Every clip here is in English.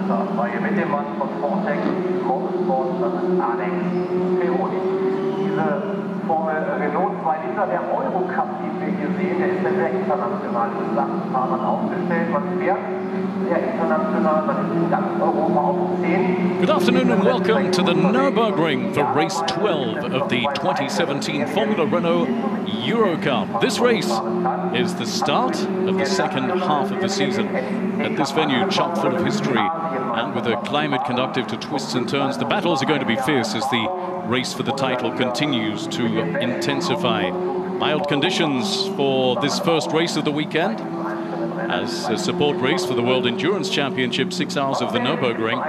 Startreihe mit dem Mann von Vortex, Motorsport, das ist Alex Peroni. Diese Formel Renault 2 Liter, der Eurocup, den wir hier sehen, der ist ja sehr international mit Sachsenfahrern aufgestellt. Man fährt sehr international, man ist in ganz Europa auf 10. Good afternoon and welcome to the Nürburgring for race 12 of the 2017 Formula Renault Eurocup. This race is the start of the second half of the season. At this venue, chock full of history and with a climate conducive to twists and turns, the battles are going to be fierce as the race for the title continues to intensify. Mild conditions for this first race of the weekend as a support race for the World Endurance Championship, 6 hours of the Nürburgring.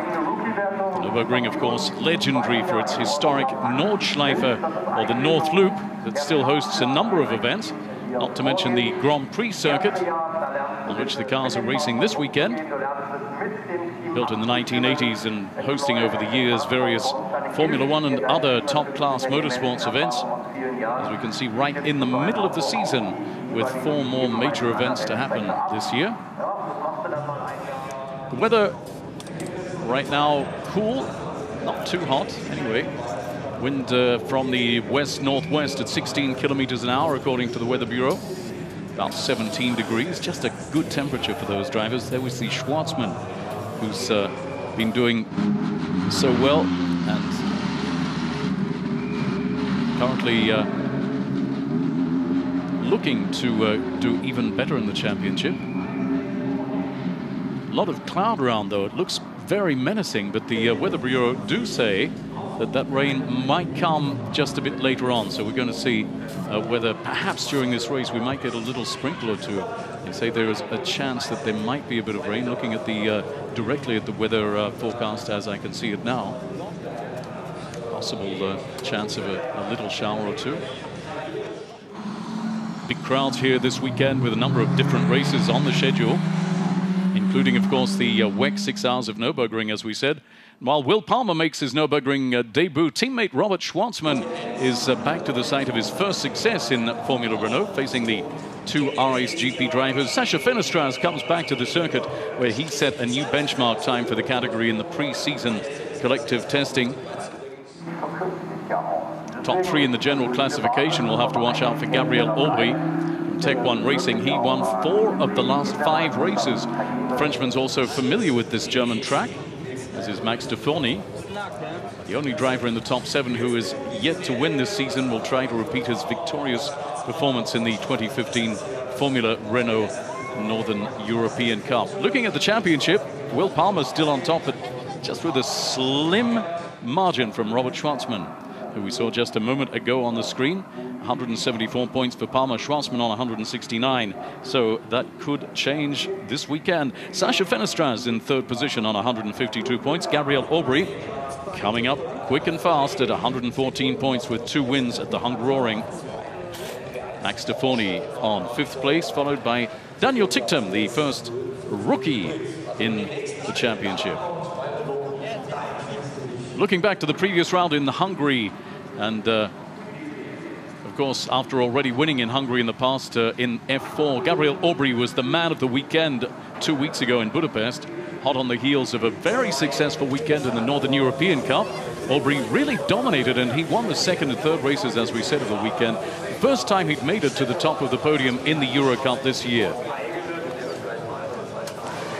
The Nürburgring, of course, legendary for its historic Nordschleife, or the North Loop, that still hosts a number of events, not to mention the Grand Prix circuit, on which the cars are racing this weekend. Built in the 1980s and hosting over the years various Formula One and other top-class motorsports events. As we can see, right in the middle of the season, with 4 more major events to happen this year. The weather right now cool, not too hot anyway. Wind from the west-northwest at 16 kilometers an hour, according to the Weather Bureau. About 17 degrees, just a good temperature for those drivers. There was the Schwartzman, who's been doing so well and currently looking to do even better in the championship. A lot of cloud around, though. It looks very menacing, but the Weather Bureau do say that rain might come just a bit later on. So we're going to see whether perhaps during this race we might get a little sprinkle or two. They say there is a chance that there might be a bit of rain, looking at the directly at the weather forecast as I can see it now. Possible chance of a little shower or two. Big crowds here this weekend with a number of different races on the schedule, including, of course, the WEC 6 hours of Nürburgring, as we said. While Will Palmer makes his Nürburgring debut, teammate Robert Schwartzman is back to the site of his first success in Formula Renault, facing the 2 RS GP drivers. Sascha Fenestraz comes back to the circuit where he set a new benchmark time for the category in the pre-season collective testing. Top 3 in the general classification. We'll have to watch out for Gabriel Aubry from Tech 1 Racing. He won 4 of the last 5 races. The Frenchman's also familiar with this German track, as is Max de Fourny. The only driver in the top 7 who is yet to win this season, will try to repeat his victorious performance in the 2015 Formula Renault Northern European Cup. Looking at the championship, Will Palmer still on top, but just with a slim margin from Robert Schwartzman, who we saw just a moment ago on the screen. 174 points for Palmer, Schwartzman on 169. So that could change this weekend. Sascha Fenestraz in 3rd position on 152 points. Gabriel Aubry coming up quick and fast at 114 points with 2 wins at the Hungaroring. Max de Fourny on 5th place, followed by Daniel Tipton, the first rookie in the championship. Looking back to the previous round in Hungary, and of course, after already winning in Hungary in the past in F4, Gabriel Aubry was the man of the weekend 2 weeks ago in Budapest, hot on the heels of a very successful weekend in the Northern European Cup. Aubry really dominated, and he won the 2nd and 3rd races, as we said, of the weekend. The first time he'd made it to the top of the podium in the Eurocup this year.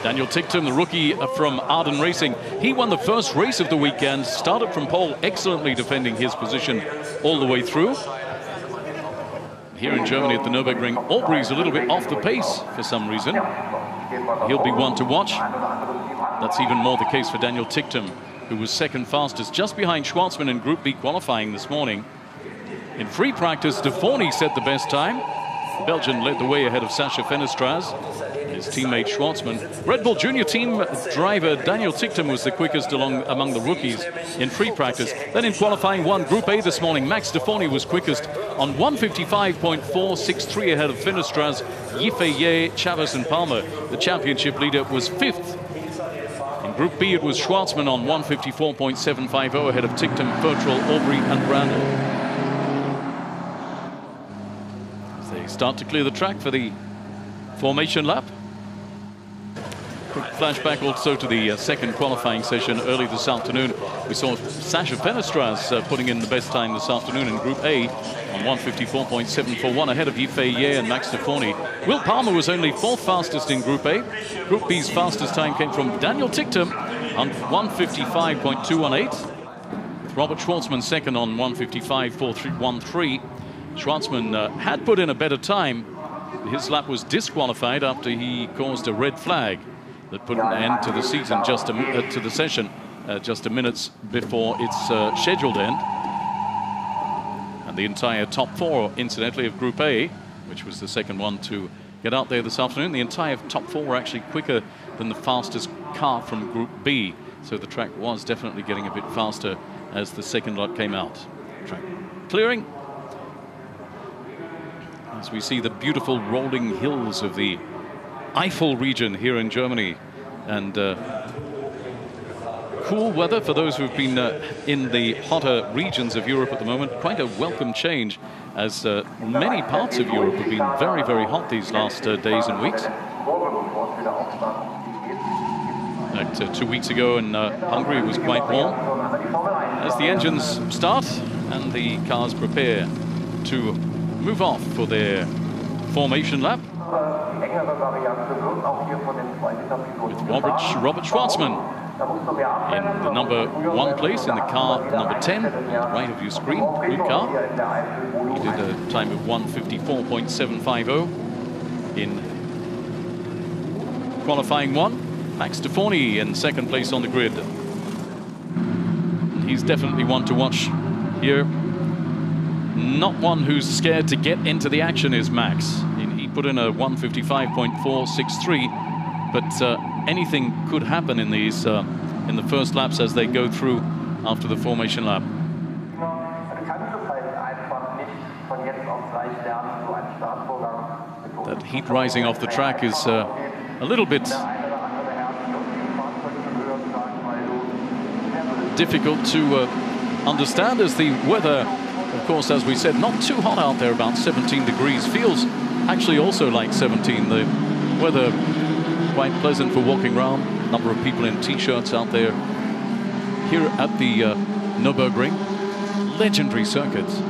Daniel Tipton, the rookie from Arden Racing, he won the first race of the weekend, started from pole, excellently defending his position all the way through. Here in Germany at the Nürburgring, Aubry's a little bit off the pace for some reason. He'll be one to watch. That's even more the case for Daniel Tipton, who was 2nd fastest, just behind Schwartzman in Group B qualifying this morning. In free practice, de Fourny set the best time. The Belgian led the way ahead of Sascha Fenestraz, his teammate Schwartzman. Red Bull Junior Team driver Daniel Tipton was the quickest among the rookies in free practice. Then in qualifying 1, Group A this morning, Max de Fourny was quickest on 155.463 ahead of Fenestraz, Yifeye, Chavez and Palmer. The championship leader was 5th. In Group B, it was Schwartzman on 154.750 ahead of Tipton, Fertrell, Aubry and Brandl. Start to clear the track for the formation lap. flashback also to the second qualifying session early this afternoon. We saw Sasha Fenestras putting in the best time this afternoon in Group A on 1:54.741 ahead of Yifei and Max Stefani. Will Palmer was only fourth fastest in Group A. Group B's fastest time came from Daniel Tipton on 1:55.218. Robert Schwartzman second on 1:55.413. Schwartzman had put in a better time. His lap was disqualified after he caused a red flag that put an end to the season, to the session, just a minutes before its scheduled end. And the entire top four, incidentally, of Group A, which was the second one to get out there this afternoon, the entire top four were actually quicker than the fastest car from Group B. So the track was definitely getting a bit faster as the second lot came out. Track clearing. As we see the beautiful rolling hills of the Eifel region here in Germany, and cool weather for those who've been in the hotter regions of Europe at the moment. Quite a welcome change, as many parts of Europe have been very, very hot these last days and weeks. 2 weeks ago in Hungary was quite warm. As the engines start and the cars prepare to move off for their formation lap, with Robert Schwartzman in the number 1 place in the car number 10, right of your screen, blue car. He did a time of 1:54.750 in qualifying 1. Max Stefani in second place on the grid. He's definitely one to watch here. Not one who's scared to get into the action is Max. He put in a 1:55.463, but anything could happen in these in the first laps as they go through after the formation lap. That heat rising off the track is a little bit difficult to understand, as the weather, of course, as we said, not too hot out there, about 17 degrees. Feels actually also like 17. The weather quite pleasant for walking around. Number of people in t-shirts out there here at the Nürburgring. Legendary circuits.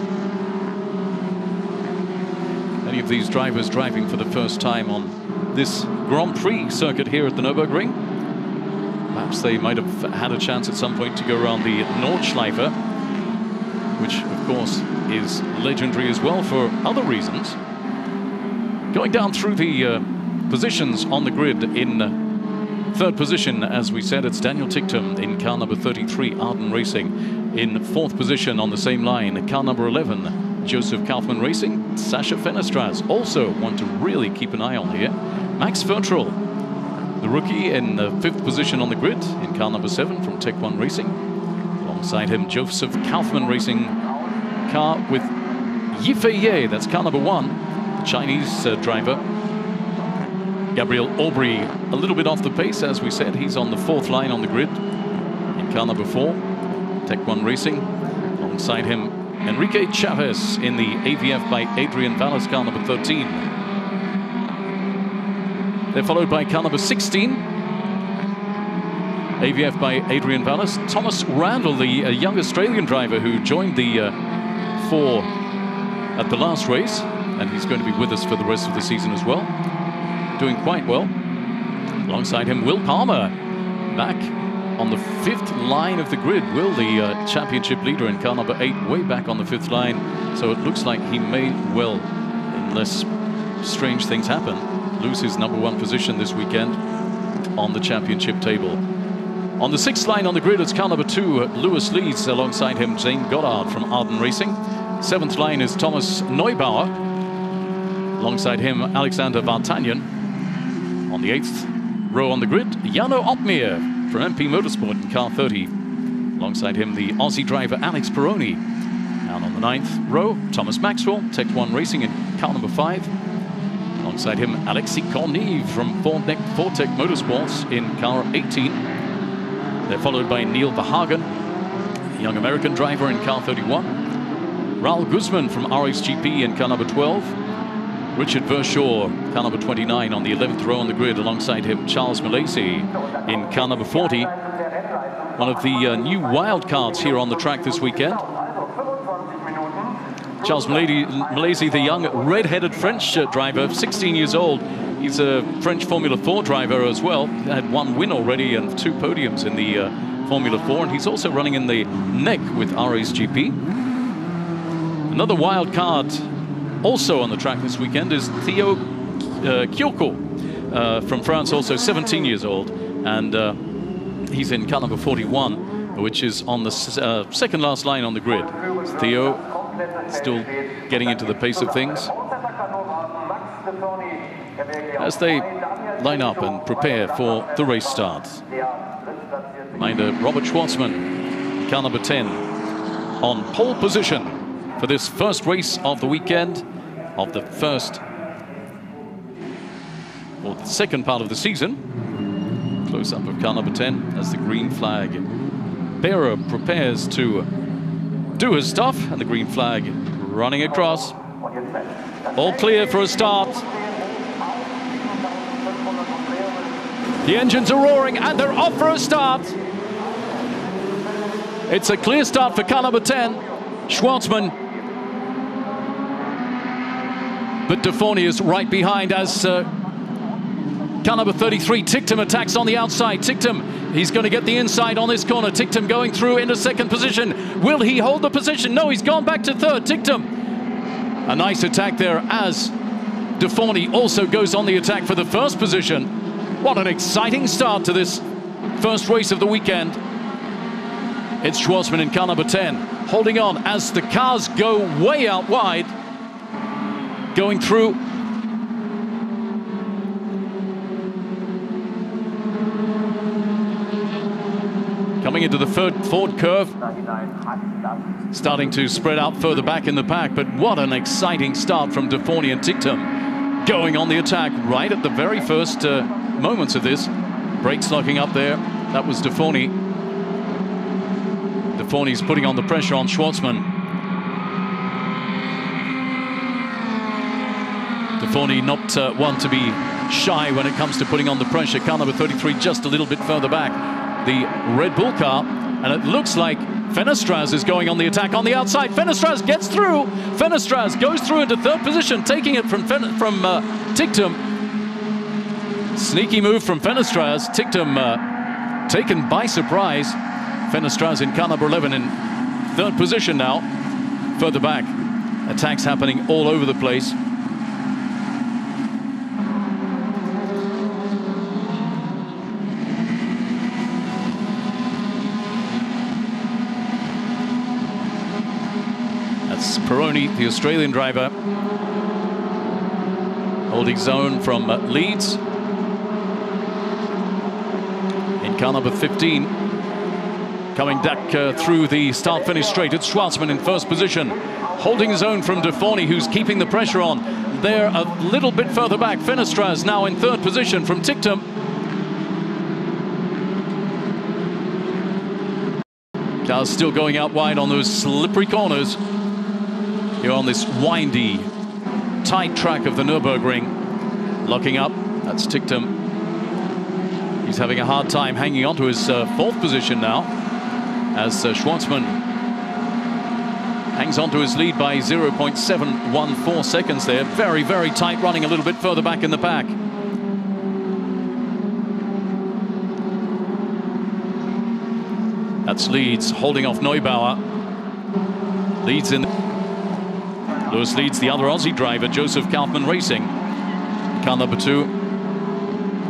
Many of these drivers driving for the first time on this Grand Prix circuit here at the Nürburgring. Perhaps they might have had a chance at some point to go around the Nordschleife, which of course is legendary as well for other reasons. Going down through the positions on the grid, in third position, as we said, it's Daniel Tipton in car number 33, Arden Racing. In fourth position on the same line, car number 11, Joseph Kaufmann Racing, Sasha Fenestras, also one to really keep an eye on here. Max Fertrell, the rookie, in fifth position on the grid in car number 7 from Tech 1 Racing. Alongside him, Joseph Kaufmann Racing car with Yifei, that's car number 1, the Chinese driver. Gabriel Aubry a little bit off the pace, as we said. He's on the fourth line on the grid in car number 4, Tech 1 Racing. Alongside him, Enrique Chavez in the AVF by Adrian Valles car number 13. They're followed by car number 16, AVF by Adrian Valles. Thomas Randall, the young Australian driver who joined the 4 at the last race, and he's going to be with us for the rest of the season as well. Doing quite well. Alongside him, Will Palmer, back on the 5th line of the grid. Will, the championship leader in car number 8, way back on the 5th line. So it looks like he may well, unless strange things happen, lose his number 1 position this weekend on the championship table. On the 6th line on the grid, it's car number 2, Lewis Leeds. Alongside him, Zane Goddard from Arden Racing. 7th line is Thomas Neubauer. Alongside him, Alexander Vartanyan. On the 8th row on the grid, Jano Opmeer from MP Motorsport in car 30. Alongside him, the Aussie driver Alex Peroni. And on the 9th row, Thomas Maxwell, Tech 1 Racing in car number 5. Alongside him, Alexis Corneve from Tech Motorsports in car 18. They're followed by Neil Verhagen, a young American driver in car 31. Raul Guzman from RXGP in car number 12. Richard Verschoor, car number 29, on the 11th row on the grid. Alongside him, Charles Mallacy in car number 40. One of the new wild cards here on the track this weekend. Charles Mallacy, the young red-headed French driver, 16 years old. He's a French Formula 4 driver as well. He had 1 win already and 2 podiums in the Formula 4. And he's also running in the NEC with RSGP. Another wild card also on the track this weekend is Theo Kyoko from France, also 17 years old. And he's in car number 41, which is on the second last line on the grid. Theo still getting into the pace of things as they line up and prepare for the race start. Reminder, Robert Schwartzman, car number 10, on pole position for this first race of the weekend, of the first, or the second part of the season. Close up of car number 10 as the green flag bearer prepares to do his stuff, and the green flag running across. All clear for a start. The engines are roaring and they're off for a start. It's a clear start for car number 10, Schwartzman. But Deforny is right behind as car number 33, Tipton, attacks on the outside. Tipton, he's going to get the inside on this corner. Tipton going through into second position. Will he hold the position? No, he's gone back to third. Tipton, a nice attack there as Deforny also goes on the attack for the first position. What an exciting start to this first race of the weekend. It's Schwartzman in car number 10, holding on as the cars go way out wide. Going through. Coming into the Ford curve. Starting to spread out further back in the pack, but what an exciting start from Deforny and Tipton. Going on the attack right at the very first moments of this. Brakes locking up there. That was Deforny. Deforny's putting on the pressure on Schwartzman. Deforny not one to be shy when it comes to putting on the pressure. Car number 33 just a little bit further back. The Red Bull car, and it looks like Fenestraz is going on the attack on the outside. Fenestraz gets through. Fenestraz goes through into third position, taking it from Tipton. Sneaky move from Fenestraz. Tipton taken by surprise. Fenestraz in car number 11 in third position now. Further back, attacks happening all over the place. That's Peroni, the Australian driver, holding zone from Leeds. In car number 15, coming back through the start-finish straight, it's Schwartzman in first position, holding his own from Deforny, who's keeping the pressure on. They're a little bit further back. Fenestraz now in third position from Tipton. Cars still going out wide on those slippery corners here on this windy, tight track of the Nürburgring. Locking up, that's Tipton. He's having a hard time hanging on to his fourth position now, as Schwartzman hangs on to his lead by 0.714 seconds there. Very, very tight running a little bit further back in the pack. That's Leeds holding off Neubauer. Leeds in. Lewis Leeds, the other Aussie driver, Joseph Kaufman Racing. Car number 2.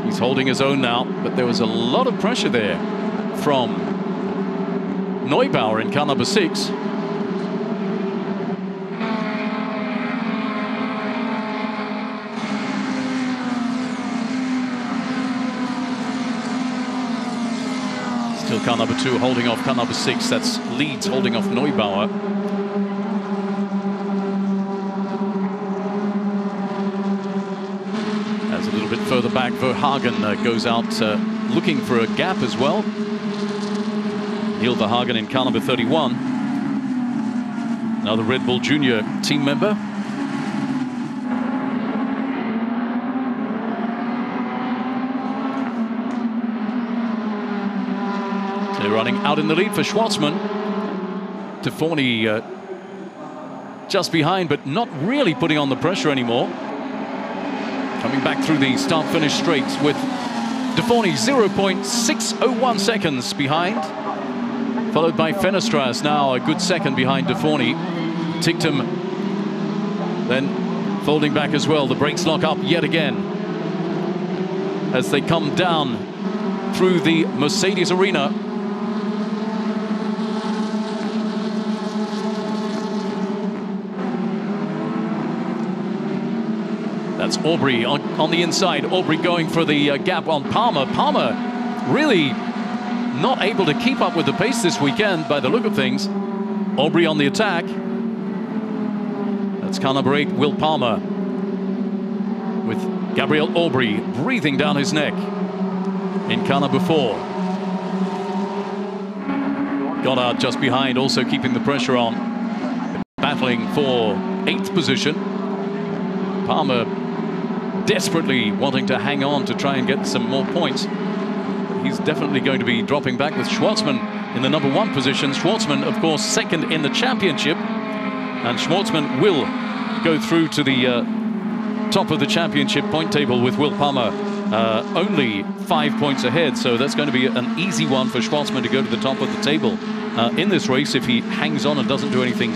He's holding his own now, but there was a lot of pressure there from Neubauer in car number 6. Still car number 2 holding off car number 6. That's Leeds holding off Neubauer. As a little bit further back, Verhagen goes out looking for a gap as well. Neil Verhagen in car number 31. Another Red Bull Junior team member. They're running out in the lead for Schwartzman. Deforny just behind, but not really putting on the pressure anymore. Coming back through the start-finish straights with Deforny 0.601 seconds behind, followed by Fenestras, now a good second behind Deforny. Tipton then folding back as well. The brakes lock up yet again as they come down through the Mercedes arena. That's Aubry on the inside. Aubry going for the gap on Palmer. Palmer really not able to keep up with the pace this weekend by the look of things. Aubry on the attack. That's car number 8, Will Palmer, with Gabriel Aubry breathing down his neck in car number 4. Goddard just behind, also keeping the pressure on, battling for 8th position. Palmer desperately wanting to hang on to try and get some more points. He's definitely going to be dropping back with Schwartzman in the number 1 position. Schwartzman, of course, second in the championship, and Schwartzman will go through to the top of the championship point table with Will Palmer only 5 points ahead, so that's going to be an easy one for Schwartzman to go to the top of the table in this race, if he hangs on and doesn't do anything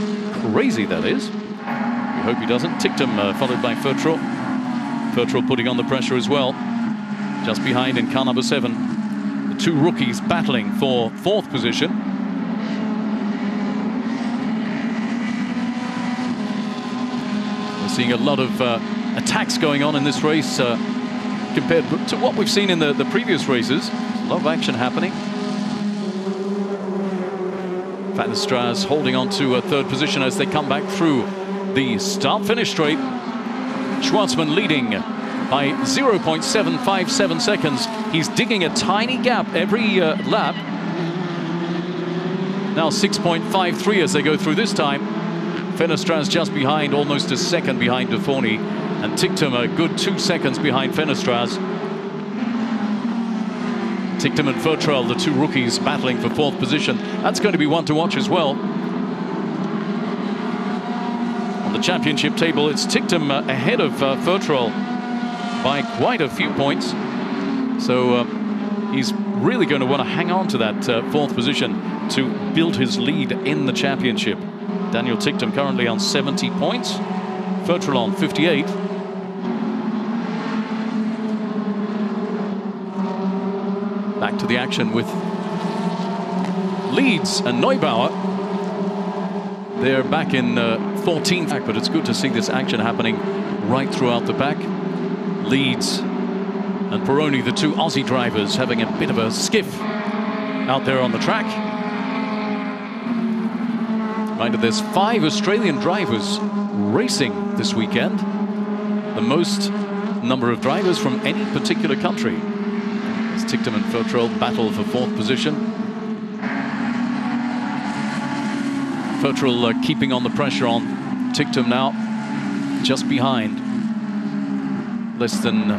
crazy, that is. We hope he doesn't. Tipton followed by Fertrol. Fertrol putting on the pressure as well, just behind in car number 7. The 2 rookies battling for 4th position. We're seeing a lot of attacks going on in this race compared to what we've seen in the previous races. A lot of action happening. Fenestras holding on to a 3rd position as they come back through the start-finish straight. Schwartzman leading by 0.757 seconds. He's digging a tiny gap every lap. Now 6.53 as they go through this time. Fenestras just behind, almost a second behind Deforny, and Tipton a good 2 seconds behind Fenestras. Tipton and Fertrol, the 2 rookies, battling for 4th position. That's going to be one to watch as well. On the championship table, it's Tipton ahead of Fertrol by quite a few points. So he's really going to want to hang on to that 4th position to build his lead in the championship. Daniel Tipton currently on 70 points. Fertrol on 58. Back to the action with Leeds and Neubauer. They're back in 14th, but it's good to see this action happening right throughout the pack. Leeds and Peroni, the 2 Aussie drivers, having a bit of a skiff out there on the track. Reminder, there's 5 Australian drivers racing this weekend, the most number of drivers from any particular country. As Tipton and Fertrol battle for 4th position. Fertrol keeping on the pressure on Tipton now, just behind. Less than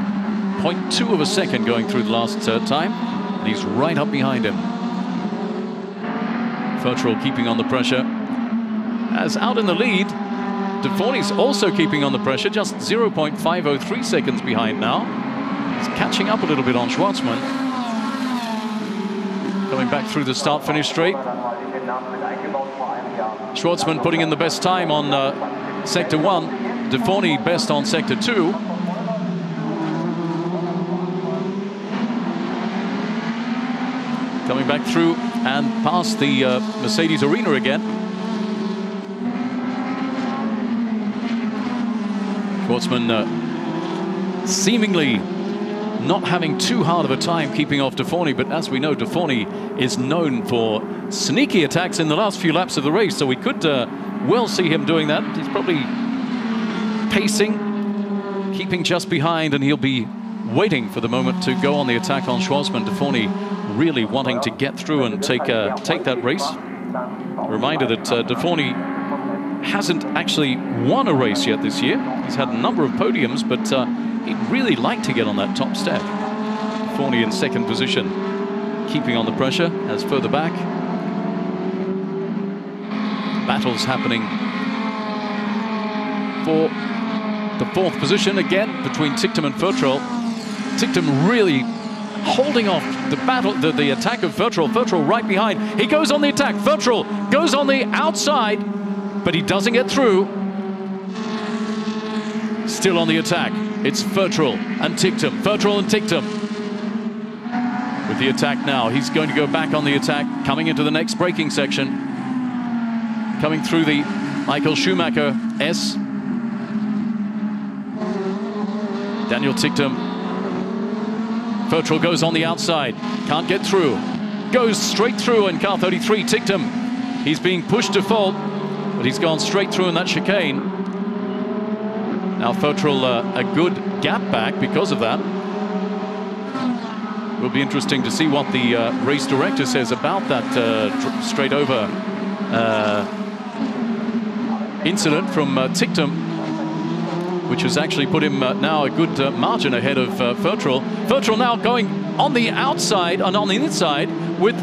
0.2 of a second going through the last time, and he's right up behind him. Fertrol keeping on the pressure. As out in the lead, Deforny's also keeping on the pressure, just 0.503 seconds behind now. He's catching up a little bit on Schwartzman. Coming back through the start-finish straight. Schwartzman putting in the best time on Sector 1. Deforny best on Sector 2. Coming back through and past the Mercedes arena again. Schwartzman seemingly not having too hard of a time keeping off Deforny, but as we know, Deforny is known for sneaky attacks in the last few laps of the race, so we could well see him doing that. He's probably pacing, keeping just behind, and he'll be waiting for the moment to go on the attack on Schwartzman. Deforny really wanting to get through and take that race. A reminder that Deforny hasn't actually won a race yet this year. He's had a number of podiums, but he'd really like to get on that top step. Deforny in 2nd position. keeping on the pressure as further back. Battles happening for the 4th position again between Tipton and Fertrol. Tipton really holding off the battle, the attack of Fertrol. Fertrol right behind. He goes on the attack. Fertrol goes on the outside, but he doesn't get through. Still on the attack. It's Fertrol and Tipton. Fertrol and Tipton. With the attack now, he's going to go back on the attack, coming into the next braking section. Coming through the Michael Schumacher S. Daniel Tipton. Fertrol goes on the outside, can't get through. Goes straight through in car 33, Tipton. He's being pushed to fault, but he's gone straight through in that chicane. Now Fertrol a good gap back because of that. Will be interesting to see what the race director says about that straight over incident from Tipton, which has actually put him now a good margin ahead of Fertrol. Fertrol now going on the outside and on the inside with,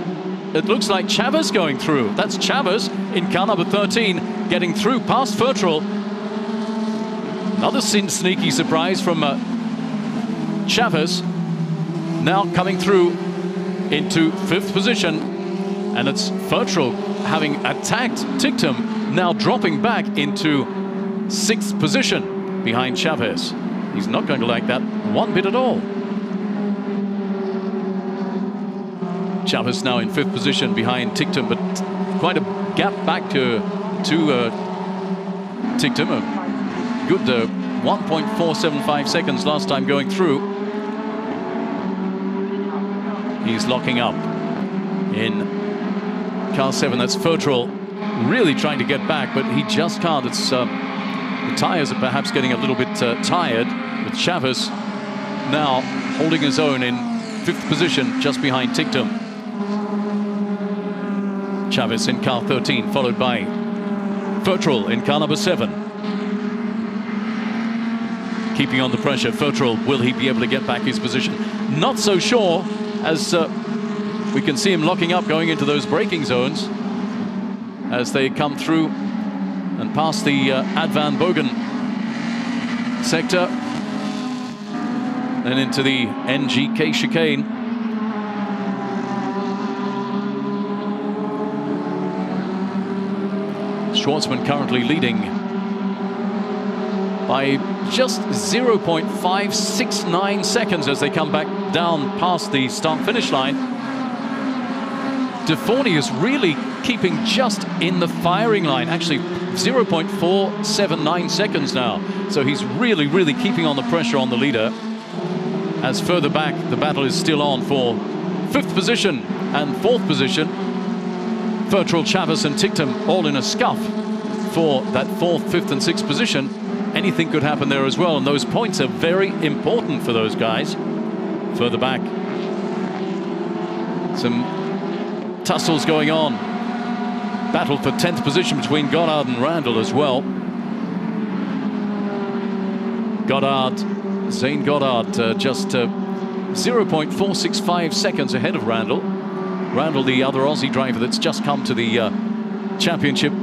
it looks like Chavez going through. That's Chavez in car number 13 getting through past Fertrol. Another sneaky surprise from Chavez. Now coming through into 5th position, and it's Fertrol having attacked Tipton, now dropping back into 6th position behind Chavez. He's not going to like that one bit at all. Chavez now in 5th position behind Tipton, but quite a gap back to Tipton. A good 1.475 seconds last time going through. He's locking up in car 7. That's Fertrol really trying to get back, but he just can't. It's the tires are perhaps getting a little bit tired, with Chavez now holding his own in 5th position just behind Tipton. Chavez in car 13, followed by Fertrol in car number 7. Keeping on the pressure, Fertrol, will he be able to get back his position? Not so sure, as we can see him locking up going into those braking zones as they come through and past the Advan Bogen sector, then into the NGK chicane. Schwartzman currently leading by just 0.569 seconds as they come back down past the start-finish line. Deforny is really keeping just in the firing line, actually 0.479 seconds now. So he's really, really keeping on the pressure on the leader. As further back, the battle is still on for 5th position and 4th position. Fertrol, Chavez and Tipton all in a scuff for that 4th, 5th and 6th position. Anything could happen there as well, and those points are very important for those guys. Further back, some tussles going on. Battle for 10th position between Goddard and Randall as well. Goddard, Zane Goddard, just 0.465 seconds ahead of Randall. Randall, the other Aussie driver that's just come to the championship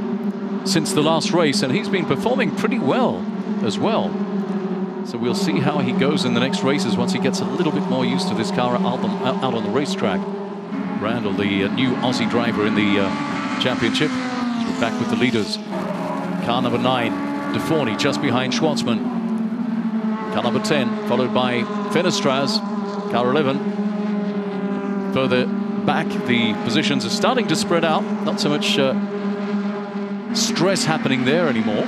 since the last race, and he's been performing pretty well as well. So we'll see how he goes in the next races once he gets a little bit more used to this car out on the racetrack. Randall, the new Aussie driver in the championship, is back with the leaders. Car number 9, Deforny, just behind Schwartzman. Car number 10, followed by Fenestraz. Car 11. Further back, the positions are starting to spread out. Not so much stress happening there anymore.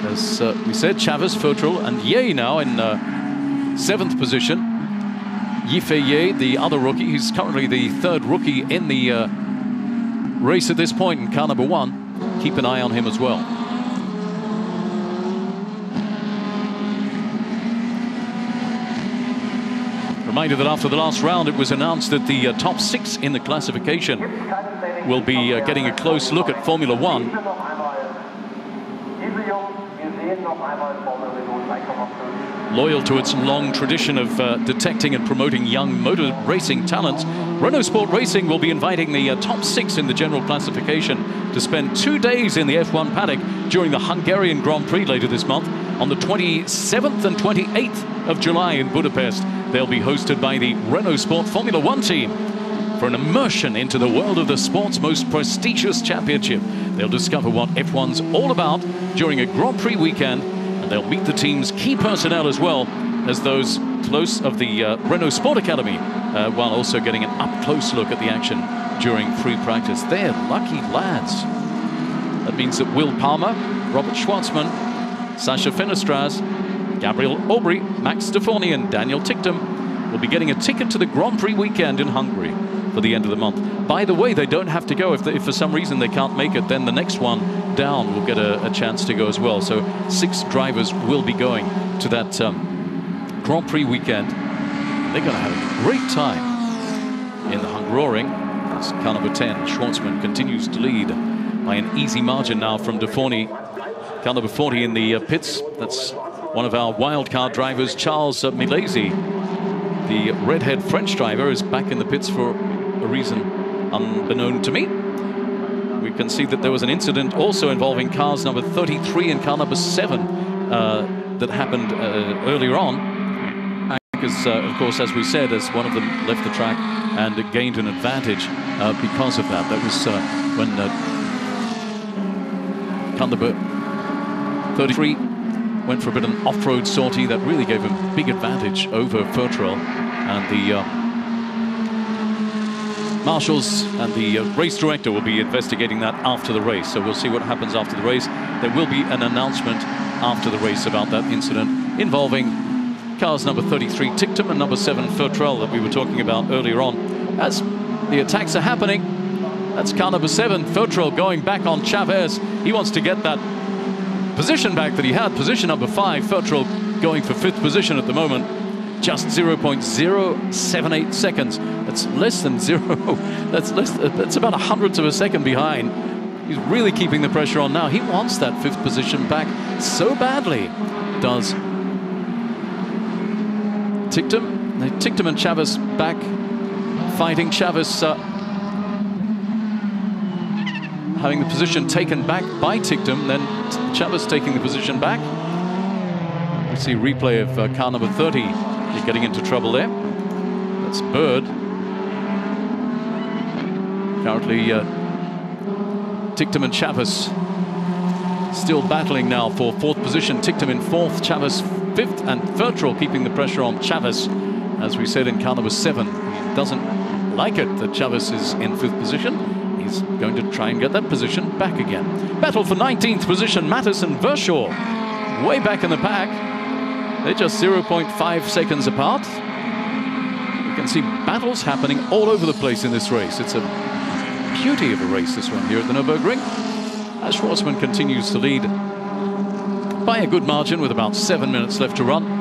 As we said, Chavez, Fertrol and Ye now in 7th position. Yifei Ye, the other rookie, he's currently the 3rd rookie in the race at this point in car number 1. Keep an eye on him as well. Reminder that after the last round, it was announced that the top 6 in the classification will be getting a close look at Formula 1. Loyal to its long tradition of detecting and promoting young motor racing talents, Renault Sport Racing will be inviting the top 6 in the general classification to spend 2 days in the F1 paddock during the Hungarian Grand Prix later this month. On the 27th and 28th of July in Budapest, they'll be hosted by the Renault Sport Formula 1 team for an immersion into the world of the sport's most prestigious championship. They'll discover what F1's all about during a Grand Prix weekend, and they'll meet the team's key personnel as well as those close of the Renault Sport Academy, while also getting an up-close look at the action during free practice. They're lucky lads. That means that Will Palmer, Robert Schwartzman, Sasha Fenestraz, Gabriel Aubry, Max Stefani and Daniel Tipton will be getting a ticket to the Grand Prix weekend in Hungary for the end of the month. By the way, they don't have to go. If for some reason they can't make it, then the next one down will get a chance to go as well. So 6 drivers will be going to that Grand Prix weekend. They're going to have a great time in the Hungaroring. That's car number 10. Schwartzman continues to lead by an easy margin now from Deforny. Car number 40 in the pits. That's one of our wildcard drivers, Charles Milesi. The redhead French driver is back in the pits for a reason unbeknown to me. We can see that there was an incident also involving cars number 33 and car number 7 that happened earlier on. Because, of course, as we said, as one of them left the track and gained an advantage because of that. That was when car number 33 went for a bit of an off-road sortie that really gave him big advantage over Fertrell. And the marshals and the race director will be investigating that after the race. So we'll see what happens after the race. There will be an announcement after the race about that incident involving cars number 33 Tipton and number 7 Fertrell that we were talking about earlier on. As the attacks are happening, that's car number 7 Fertrell going back on Chavez. He wants to get that position back that he had. Position number 5, Fertrell going for 5th position at the moment. Just 0.078 seconds. That's less than 0. That's about 100th of a second behind. He's really keeping the pressure on now. He wants that 5th position back so badly. Does Tipton and Chavez back fighting. Chavez having the position taken back by Tipton, then Chavez taking the position back. We see replay of car number 30. He's getting into trouble there. That's Bird. Currently, Tipton and Chavez still battling now for 4th position. Tipton in 4th, Chavez 5th, and Fertrell keeping the pressure on Chavez. As we said in car number 7, he doesn't like it that Chavez is in 5th position. He's going to try and get that position back again. Battle for 19th position, Mattis and Verschoor. Way back in the pack. They're just 0.5 seconds apart. You can see battles happening all over the place in this race. It's a beauty of a race, this one here at the Nürburgring. As Schwartzman continues to lead by a good margin with about 7 minutes left to run.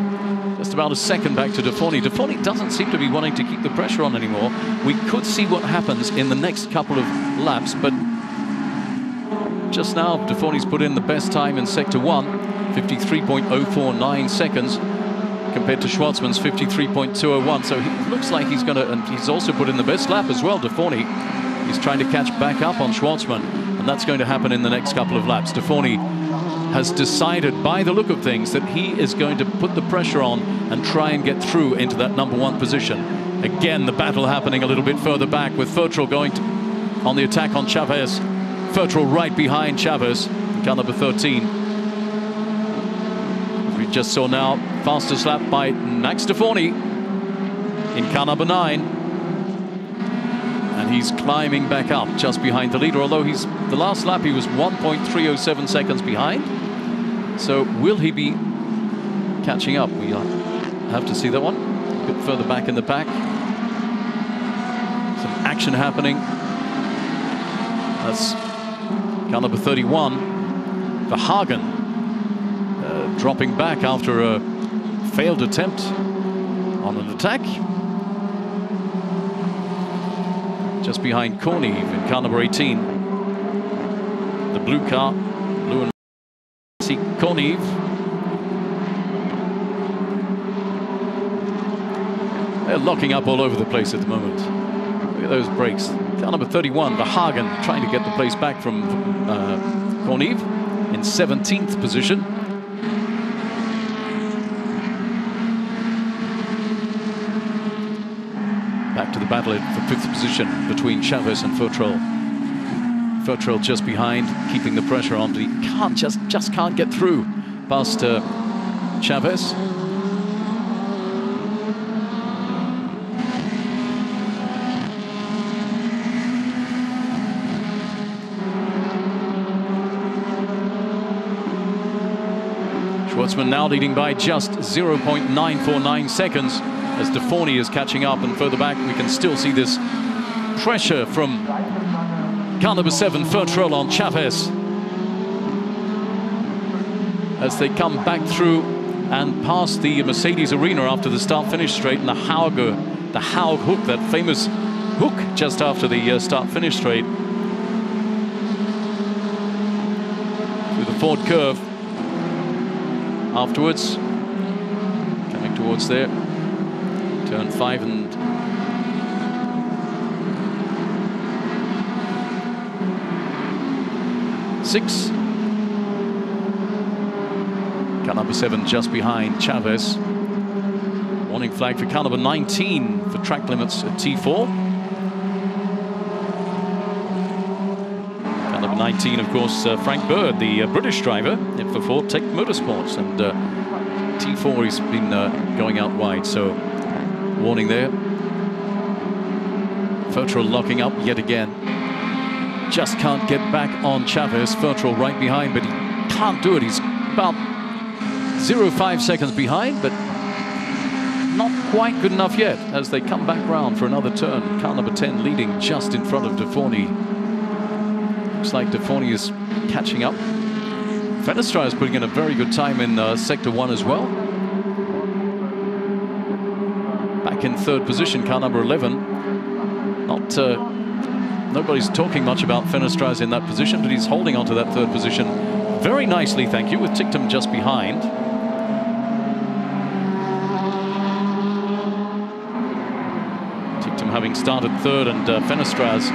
Just about a second back to Deforny. Deforny doesn't seem to be wanting to keep the pressure on anymore. We could see what happens in the next couple of laps, but just now Deforny's put in the best time in sector 1, 53.049 seconds, compared to Schwartzman's 53.201. So he looks like he's going to, and he's also put in the best lap as well, Deforny. He's trying to catch back up on Schwartzman, and that's going to happen in the next couple of laps. Deforny has decided, by the look of things, that he is going to put the pressure on and try and get through into that number 1 position. Again, the battle happening a little bit further back with Fertrell going on the attack on Chavez. Fertrell right behind Chavez, car number 13. We just saw now, fastest lap by Max Deforny in car number 9. And he's climbing back up just behind the leader, although the last lap he was 1.307 seconds behind. So will he be catching up? We have to see that one. A bit further back in the pack. Some action happening. That's car number 31, Verhagen, dropping back after a failed attempt on an attack. Just behind Korniv in car number 18. The blue car, blue and see Korniv. locking up all over the place at the moment. Look at those brakes. Car number 31, Verhagen, trying to get the place back from Corneve in 17th position. Back to the battle for 5th position between Chavez and Futrell. Futrell just behind, keeping the pressure on, but he can't just can't get through past Chavez. Schwartzman now leading by just 0.949 seconds as De Forny is catching up, and further back we can still see this pressure from car number 7, Futrell, on Chavez as they come back through and past the Mercedes arena after the start-finish straight, and the Haug hook, that famous hook just after the start-finish straight. Through the Ford curve afterwards, coming towards there, turn 5 and 6. Car number 7 just behind Chavez. Warning flag for car number 19 for track limits at T4. Car number 19, of course, Frank Bird, the British driver for Ford Tech Motorsports, and T4 has been going out wide, so warning there. Futrell locking up yet again. Just can't get back on Chavez. Futrell right behind, but he can't do it. He's about 0.5 seconds behind, but not quite good enough yet as they come back round for another turn. Car number 10 leading just in front of De Forny. Looks like De Forny is catching up. Fenestra is putting in a very good time in Sector 1 as well. Back in 3rd position, car number 11. Nobody's talking much about Fenestra's in that position, but he's holding on to that 3rd position very nicely, thank you, with Tipton just behind. Tipton having started 3rd, and Fenestra's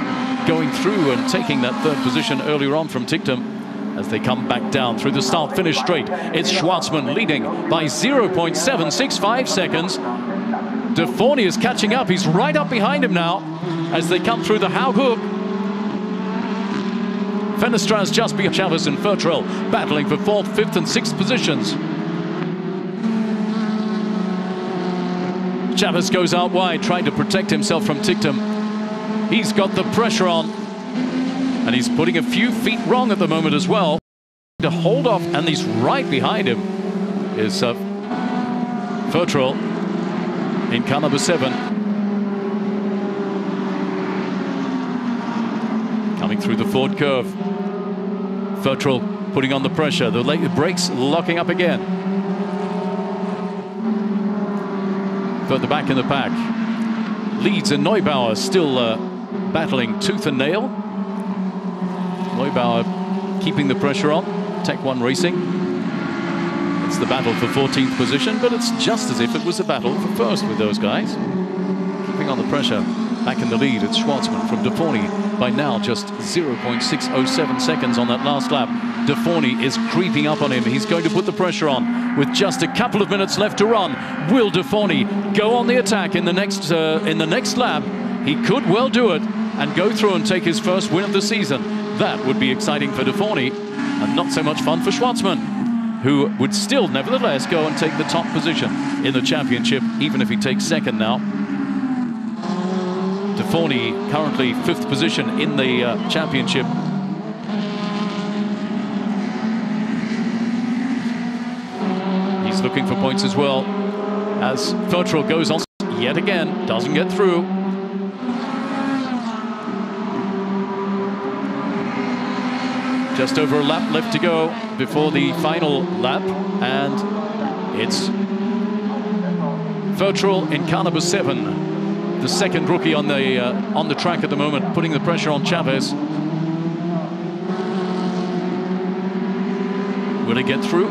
going through and taking that 3rd position earlier on from Tipton as they come back down through the start-finish straight. It's Schwartzman leading by 0.765 seconds. De Forny is catching up. He's right up behind him now as they come through the Haug hook. Fenestra's just behind Chavez and Futrell, battling for 4th, 5th and 6th positions. Chavez goes out wide, trying to protect himself from Tipton. He's got the pressure on, and he's putting a few feet wrong at the moment as well. To hold off, and he's right behind him is Futrell in car number 7. Coming through the Ford curve. Futrell putting on the pressure. The brakes locking up again. Further back in the pack, Leeds and Neubauer still battling tooth and nail. Neubauer keeping the pressure on. Tech 1 Racing. It's the battle for 14th position, but it's just as if it was a battle for 1st with those guys. Keeping on the pressure. Back in the lead, it's Schwartzman from De Forny. By now, just 0.607 seconds on that last lap. De Forny is creeping up on him. He's going to put the pressure on with just a couple of minutes left to run. Will De Forny go on the attack in the next lap? He could well do it and go through and take his first win of the season. That would be exciting for De Forny, and not so much fun for Schwartzman, who would still nevertheless go and take the top position in the championship, even if he takes 2nd now. De Forny currently 5th position in the championship. He's looking for points as well as Futrell goes on yet again, doesn't get through. Just over a lap left to go before the final lap, and it's Futrell in car number 7. The 2nd rookie on the track at the moment, putting the pressure on Chavez. Will he get through?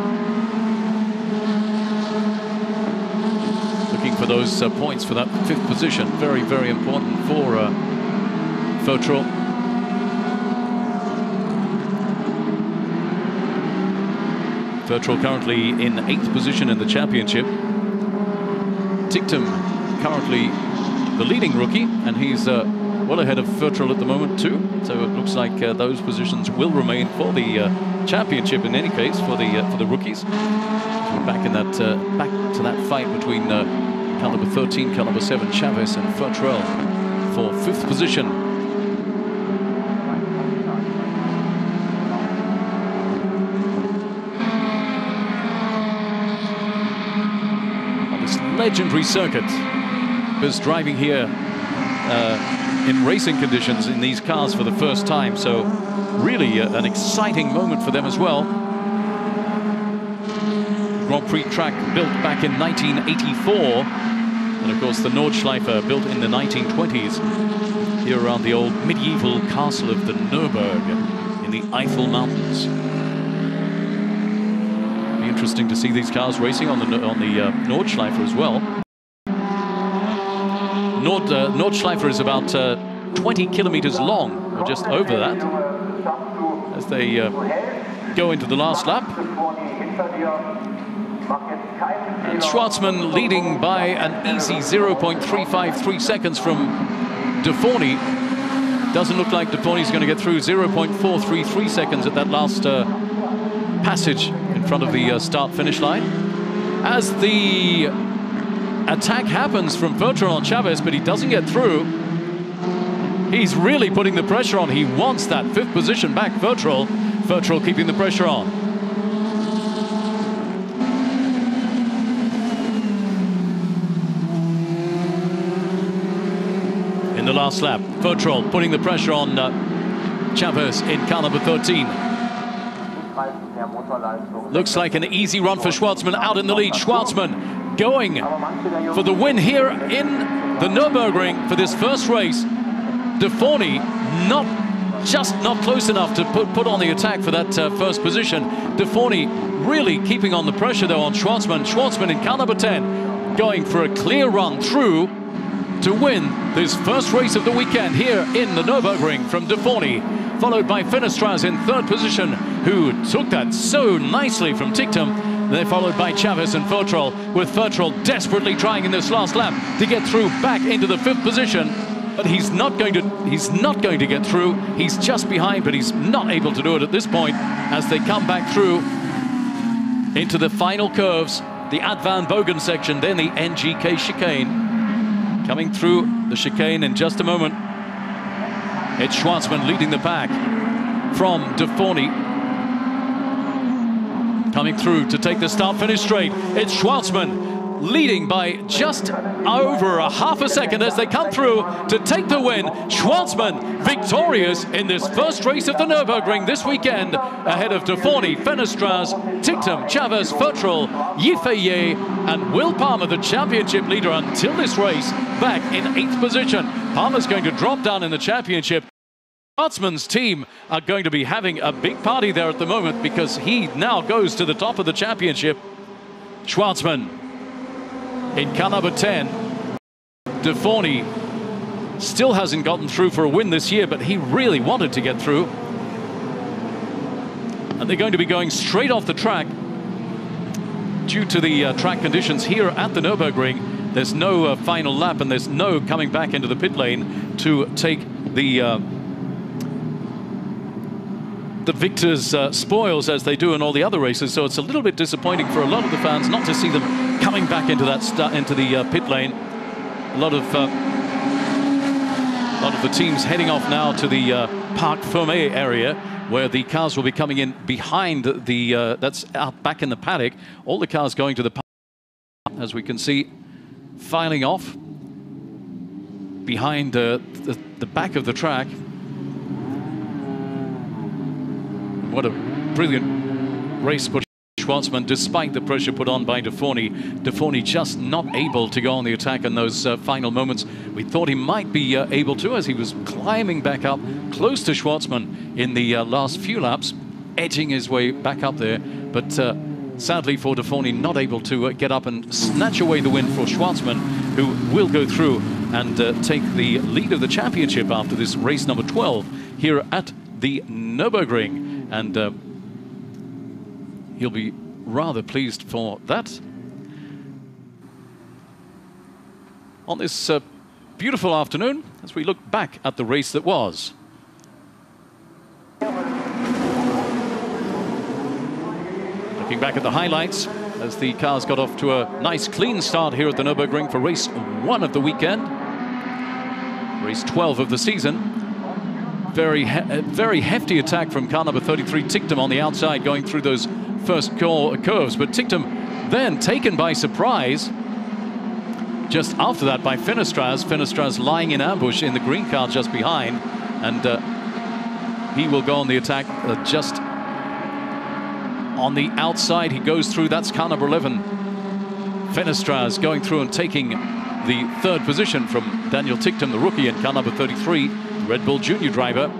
Looking fighting for those points for that 5th position. Very, very important for Fertrol. Fertrol currently in 8th position in the championship. Tipton currently the leading rookie, and he's well ahead of Fertrol at the moment too. So it looks like those positions will remain for the championship in any case for the rookies. So back in that back to that fight between car number 13, car number 7, Chavez and Fertrol for 5th position. Legendary circuit, because driving here in racing conditions in these cars for the first time, so really an exciting moment for them as well. Grand Prix track built back in 1984, and of course the Nordschleife built in the 1920s here around the old medieval castle of the Nürburgring in the Eifel Mountains. Interesting to see these cars racing on the Nordschleife as well. Nordschleife is about 20 kilometers long, or just over that, as they go into the last lap. And Schwartzman leading by an easy 0.353 seconds from De Forny. Doesn't look like De Forny's going to get through. 0.433 seconds at that last passage in front of the start-finish line. As the attack happens from Fertrol on Chavez, but he doesn't get through. He's really putting the pressure on. He wants that 5th position back, Fertrol. Fertrol keeping the pressure on. In the last lap, Fertrol putting the pressure on Chavez in car number 13. Looks like an easy run for Schwartzman out in the lead. Schwartzman going for the win here in the Nürburgring for this first race. De Forny just not close enough to put on the attack for that first position. De Forny really keeping on the pressure though on Schwartzman. Schwartzman in car number 10 going for a clear run through to win this first race of the weekend here in the Nürburgring from De Forny, followed by Finestraz in 3rd position, who took that so nicely from Tipton. They're followed by Chavez and Fertrol, with Fertrol desperately trying in this last lap to get through back into the 5th position. But he's not going to get through. He's just behind, but he's not able to do it at this point as they come back through into the final curves, the Ad Van Bogen section, then the NGK chicane. Coming through the chicane in just a moment. It's Schwartzman leading the pack from De Forny. Coming through to take the start-finish straight. It's Schwartzman leading by just over a half a second as they come through to take the win. Schwartzman victorious in this first race of the Nürburgring this weekend, ahead of De Forny, Finestraz, Tipton, Chavez, Fertrol, Yifeye and Will Palmer, the championship leader until this race, back in 8th position. Palmer's going to drop down in the championship. Schwartzman's team are going to be having a big party there at the moment, because he now goes to the top of the championship. Schwartzman in car number 10. De Forny still hasn't gotten through for a win this year, but he really wanted to get through. And they're going to be going straight off the track due to the track conditions here at the Nürburgring. There's no final lap, and there's no coming back into the pit lane to take the victor's spoils as they do in all the other races. So it's a little bit disappointing for a lot of the fans not to see them coming back into that into the pit lane. A lot of the teams heading off now to the Parc Fermé area, where the cars will be coming in behind the that's out back in the paddock. All the cars going to the park, as we can see, filing off behind the back of the track. What a brilliant race for Schwartzman, despite the pressure put on by De Forny. De Forny just not able to go on the attack in those final moments. We thought he might be able to, as he was climbing back up close to Schwartzman in the last few laps, edging his way back up there. But sadly for Deforny, not able to get up and snatch away the win for Schwartzman, who will go through and take the lead of the championship after this race number 12 here at the Nürburgring. And he'll be rather pleased for that. On this beautiful afternoon, as we look back at the race that was. Looking back at the highlights, as the cars got off to a nice clean start here at the Nürburgring for race 1 of the weekend. Race 12 of the season. Very hefty attack from car number 33, Tipton, on the outside, going through those first curves. But Tipton then taken by surprise just after that by Fenestras. Fenestras lying in ambush in the green car just behind. And he will go on the attack just on the outside. He goes through. That's car number 11. Fenestras going through and taking the 3rd position from Daniel Tipton, the rookie, in car number 33, the Red Bull Junior driver.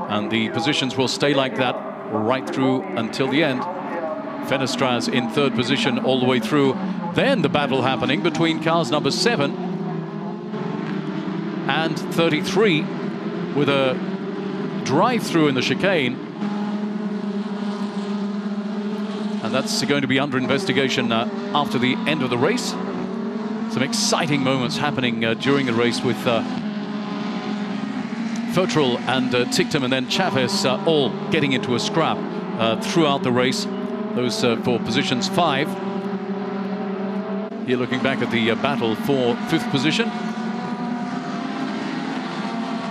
And the positions will stay like that right through until the end. Fenestras in 3rd position all the way through. Then the battle happening between cars number 7 and 33 with a drive-through in the chicane. And that's going to be under investigation after the end of the race. Some exciting moments happening during the race with Fertrell and Tipton, and then Chavez all getting into a scrap throughout the race. Those for positions 5. Here looking back at the battle for 5th position.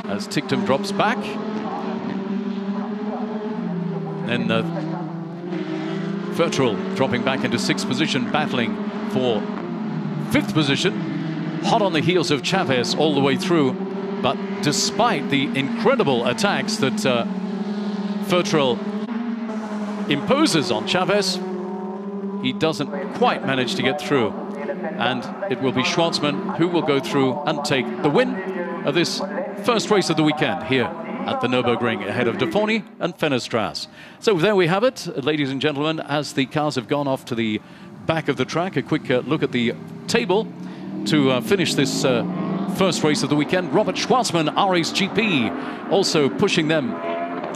As Tipton drops back. Then Fertrell dropping back into 6th position, battling for 5th position. Hot on the heels of Chavez all the way through. But despite the incredible attacks that Fertrell imposes on Chavez, he doesn't quite manage to get through. And it will be Schwartzman who will go through and take the win of this first race of the weekend here at the Nürburgring, ahead of Deforny and Fenestras. So there we have it, ladies and gentlemen, as the cars have gone off to the back of the track. A quick look at the table to finish this first race of the weekend. Robert Schwartzman, RSGP, also pushing them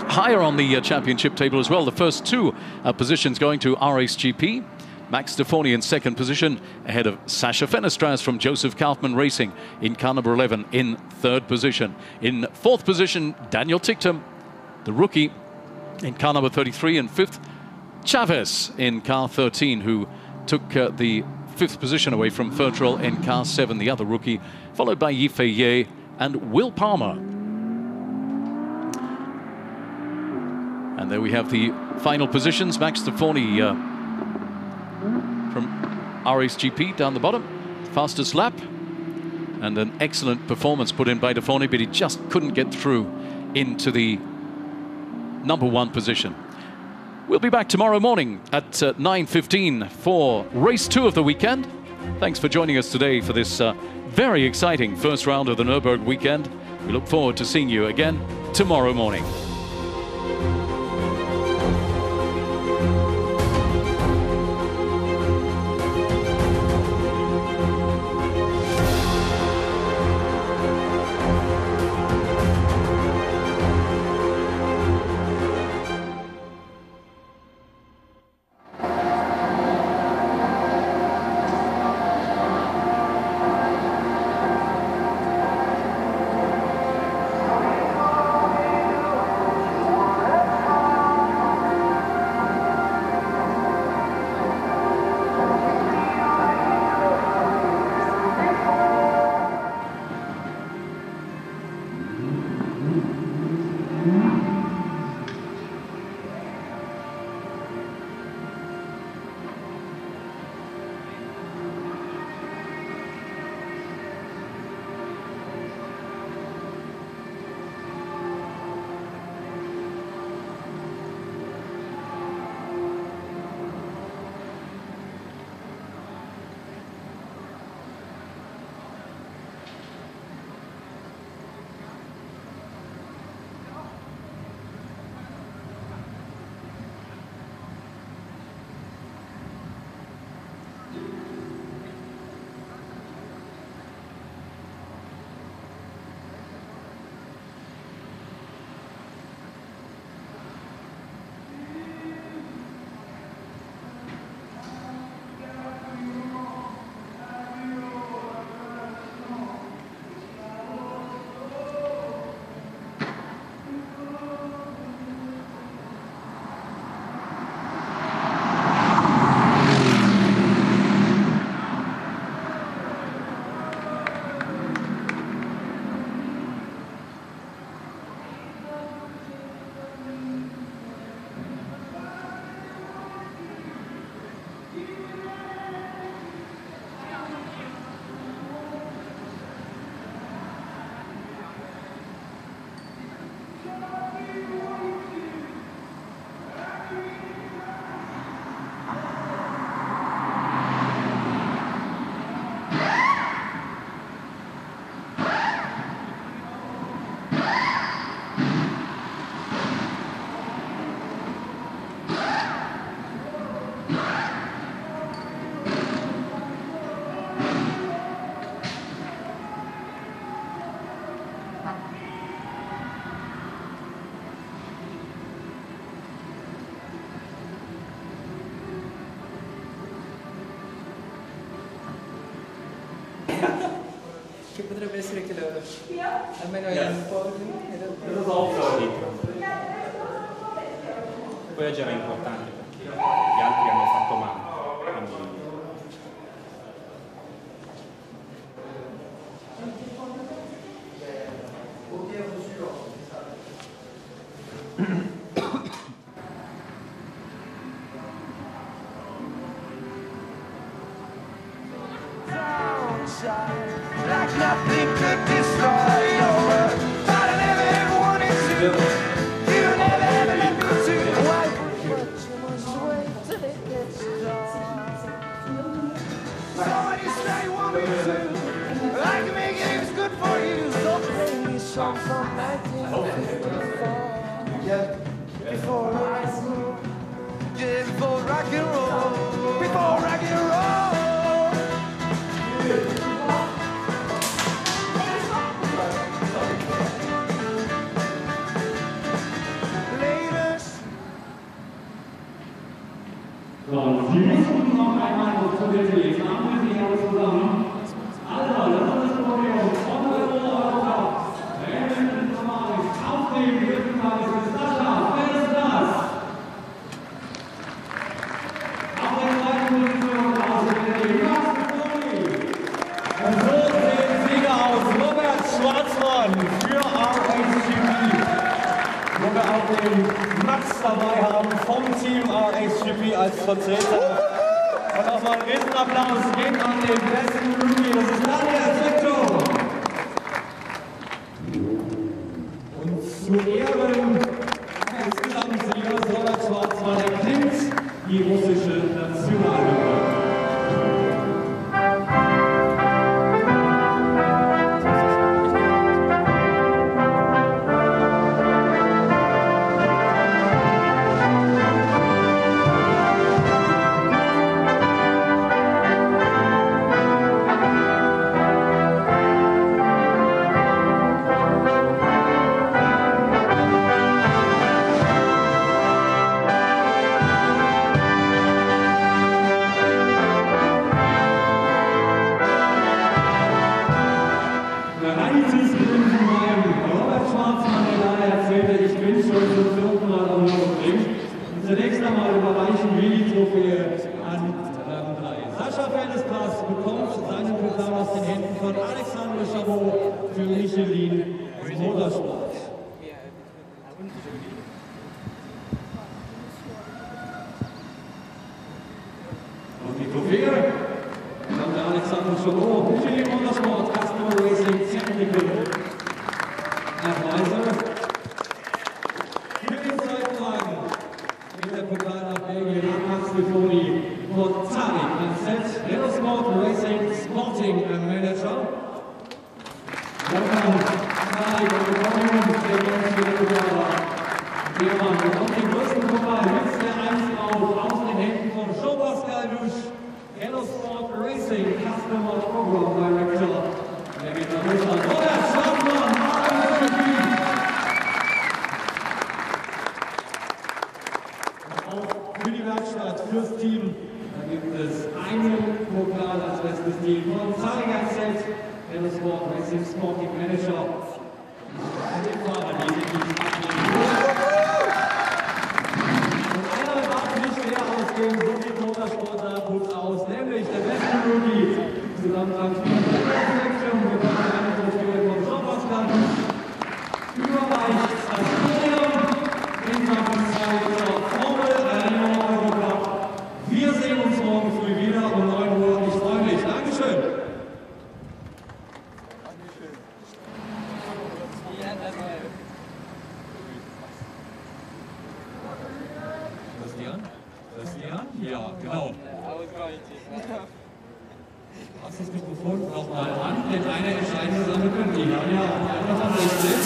higher on the championship table as well. The first 2 positions going to RSGP. Max Deforny in 2nd position, ahead of Sascha Fenestras from Joseph Kaufmann Racing in car number 11 in 3rd position. In 4th position, Daniel Tipton, the rookie, in car number 33, and 5th, Chavez in car 13, who took the 5th position away from Fertrell in car 7, the other rookie, followed by Yifei Ye and Will Palmer. And there we have the final positions. Max Deforny from RSGP down the bottom, fastest lap, and an excellent performance put in by Deforny, but he just couldn't get through into the number 1 position. We'll be back tomorrow morning at 9:15 for race 2 of the weekend. Thanks for joining us today for this very exciting first round of the Nürburgring weekend. We look forward to seeing you again tomorrow morning. potrebbe essere che loro. Almeno è un po'. Das ist auch deutlich. Quella già era importante perché gli altri hanno fatto male. Quindi... Like nothing could destroy your world. Try to live it, want it to. You never ever let me to. Why would you must wait till it gets dark? Somebody say want me to. I can make it, it's good for you. So play me a song from 1954. Before rock and roll. Yeah, before rock and roll. Before rock and roll. So, Sie müssen noch einmal zusätzlich lesen. Haben Sie alle zusammen? Also, das ist das Podium von Renault Eurocup. Rennen Nummer 1 auf dem dritten Platz ist Sascha. Wer ist das? Auf der zweiten Position außerdem die Max. Und so sehen Sieger aus. Robert Schwarzmann für RSGP. Wo wir auch den Max dabei haben vom Team RSGP als Vertreter. Und nochmal einen Riesenapplaus geht an den besten Rookie, das ist Theo Kyoko. Und zu Ehren des Gesamtsiegers Robert Schwarzmann erklingt die russische Nationalhymne. Zunächst einmal überreichen wir die Trophäe an Rang 3. Sascha Fernestras bekommt seinen Pokal aus den Händen von Alexandre Chabot für Michelin Motorsport. Und die Trophäe kommt der Alexandre Chabot, Michelin Motorsport, Customer Racing Technical Advisor. For Tarek Ansett, Renault Sport Racing Sporting Manager. Welcome, Tarek, wir bekommen den größten Pokal mit der 1 aus den Händen von Shobas Galdusch, Renault Sport Racing Customer Program Director. Der geht nach Russland. Robert Schwarzmann, auch für die Werkstatt, fürs Team. Da gibt es einen Pokal als bestes Team von Tarek Ansett, Renault Sport Racing Sporting Manager. Und den Fahrer, die sich nicht und einer darf nicht mehr ausgehen, so sieht Motorsport aus, nämlich der beste Rookie. Zusammen Rang 4 der Selektion bekommt eine Trophäe von Jean-Pascal überreicht das Podium in Sachen Zeit zur Formel Renault Eurocup. Wir sehen uns morgen früh wieder um 9 Uhr. Ich freue mich. Dankeschön. Christian? Ja, genau. Lass das Mikrofon nochmal an, denn eine entscheidende Sache können die haben ja einfach am 16.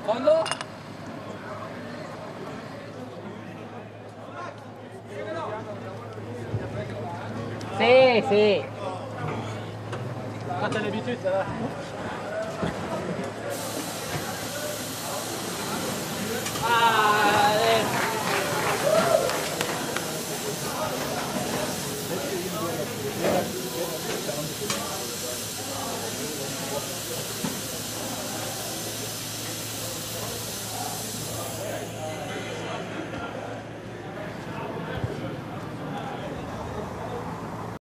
Fondo? Sì, sì. Quanta l'abitudine, ça va? Ah.